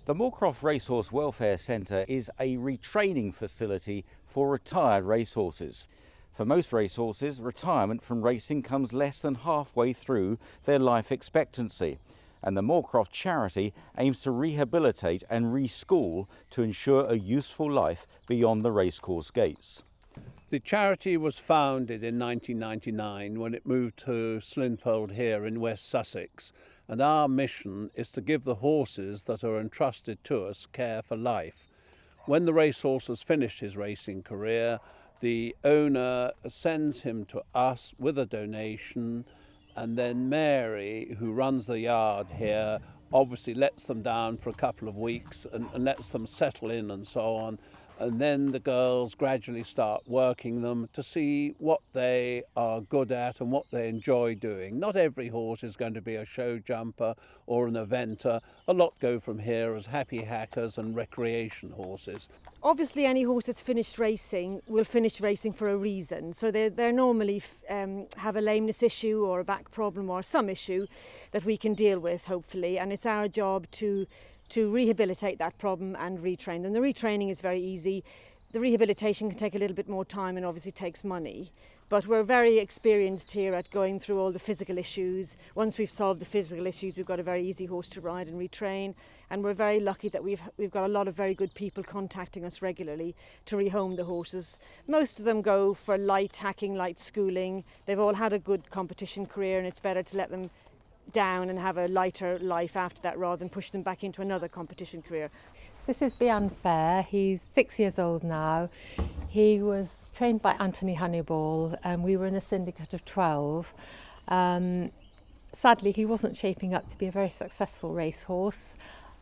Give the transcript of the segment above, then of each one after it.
The Moorcroft Racehorse Welfare Centre is a retraining facility for retired racehorses. For most racehorses, retirement from racing comes less than halfway through their life expectancy, and the Moorcroft charity aims to rehabilitate and reschool to ensure a useful life beyond the racecourse gates. The charity was founded in 1999 when it moved to Slinfold here in West Sussex, and our mission is to give the horses that are entrusted to us care for life. When the racehorse has finished his racing career, the owner sends him to us with a donation, and then Mary, who runs the yard here, obviously lets them down for a couple of weeks and lets them settle in and so on. And then the girls gradually start working them to see what they are good at and what they enjoy doing. Not every horse is going to be a show jumper or an eventer. A lot go from here as happy hackers and recreation horses. Obviously any horse that's finished racing will finish racing for a reason. So they're normally have a lameness issue or a back problem or some issue that we can deal with, hopefully. And it's our job to rehabilitate that problem and retrain them. The retraining is very easy. The rehabilitation can take a little bit more time and obviously takes money. But we're very experienced here at going through all the physical issues. Once we've solved the physical issues, we've got a very easy horse to ride and retrain. And we're very lucky that we've got a lot of very good people contacting us regularly to rehome the horses. Most of them go for light hacking, light schooling. They've all had a good competition career, and it's better to let them down and have a lighter life after that rather than push them back into another competition career. This is Bian Fair. He's 6 years old now. He was trained by Anthony Honeyball, and we were in a syndicate of 12. Sadly, he wasn't shaping up to be a very successful racehorse,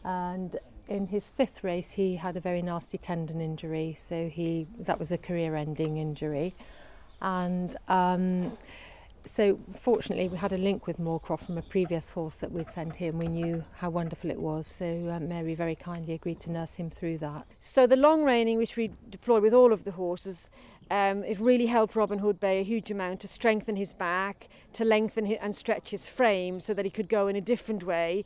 and in his 5th race he had a very nasty tendon injury, so that was a career-ending injury. And so fortunately we had a link with Moorcroft from a previous horse that we'd sent him. We knew how wonderful it was, so Mary very kindly agreed to nurse him through that. So the long reining, which we deployed with all of the horses, it really helped Robin Hood Bay a huge amount to strengthen his back, to lengthen and stretch his frame so that he could go in a different way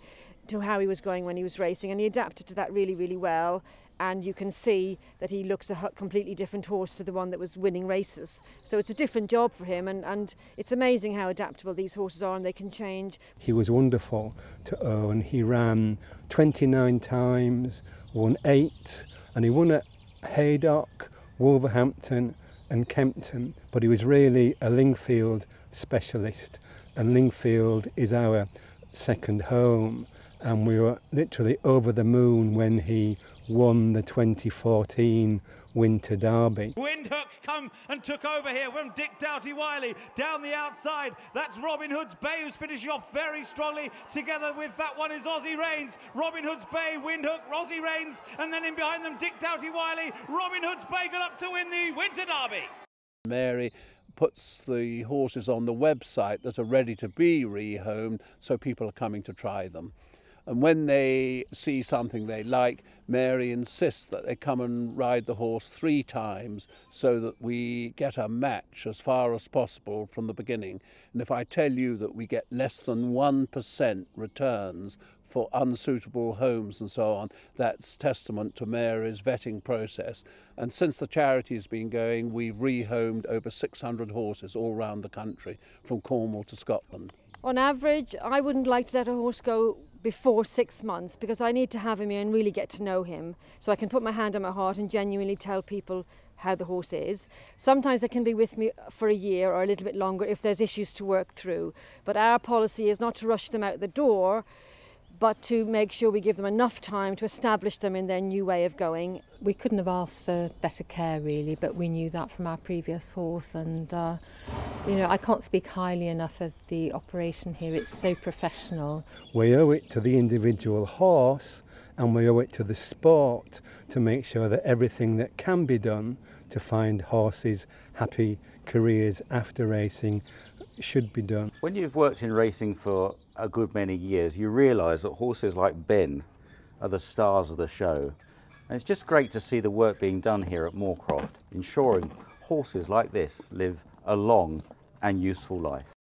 to how he was going when he was racing, and he adapted to that really, really well. And you can see that he looks a completely different horse to the one that was winning races. So it's a different job for him, and it's amazing how adaptable these horses are, and they can change. He was wonderful to own. He ran 29 times, won 8, and he won at Haydock, Wolverhampton and Kempton. But he was really a Lingfield specialist, and Lingfield is our second home. And we were literally over the moon when he won the 2014 Winter Derby. Windhoek come and took over here from Dick Doughty-Wiley down the outside. That's Robin Hood's Bay, who's finishing off very strongly. Together with that one is Aussie Reigns. Robin Hood's Bay, Windhoek, Aussie Reigns, and then in behind them Dick Doughty-Wiley. Robin Hood's Bay got up to win the Winter Derby. Mary puts the horses on the website that are ready to be rehomed, so people are coming to try them. And when they see something they like, Mary insists that they come and ride the horse 3 times so that we get a match as far as possible from the beginning. And if I tell you that we get less than 1% returns for unsuitable homes and so on, that's testament to Mary's vetting process. And since the charity's been going, we've rehomed over 600 horses all around the country, from Cornwall to Scotland. On average, I wouldn't like to let a horse go before 6 months, because I need to have him here and really get to know him, so I can put my hand on my heart and genuinely tell people how the horse is. Sometimes they can be with me for a year or a little bit longer if there's issues to work through, but our policy is not to rush them out the door, but to make sure we give them enough time to establish them in their new way of going. We couldn't have asked for better care really, but we knew that from our previous horse, and you know, I can't speak highly enough of the operation here. It's so professional. We owe it to the individual horse, and we owe it to the sport to make sure that everything that can be done to find horses happy careers after racing should be done. When you've worked in racing for a good many years, you realise that horses like Ben are the stars of the show. And it's just great to see the work being done here at Moorcroft, ensuring horses like this live a long and useful life.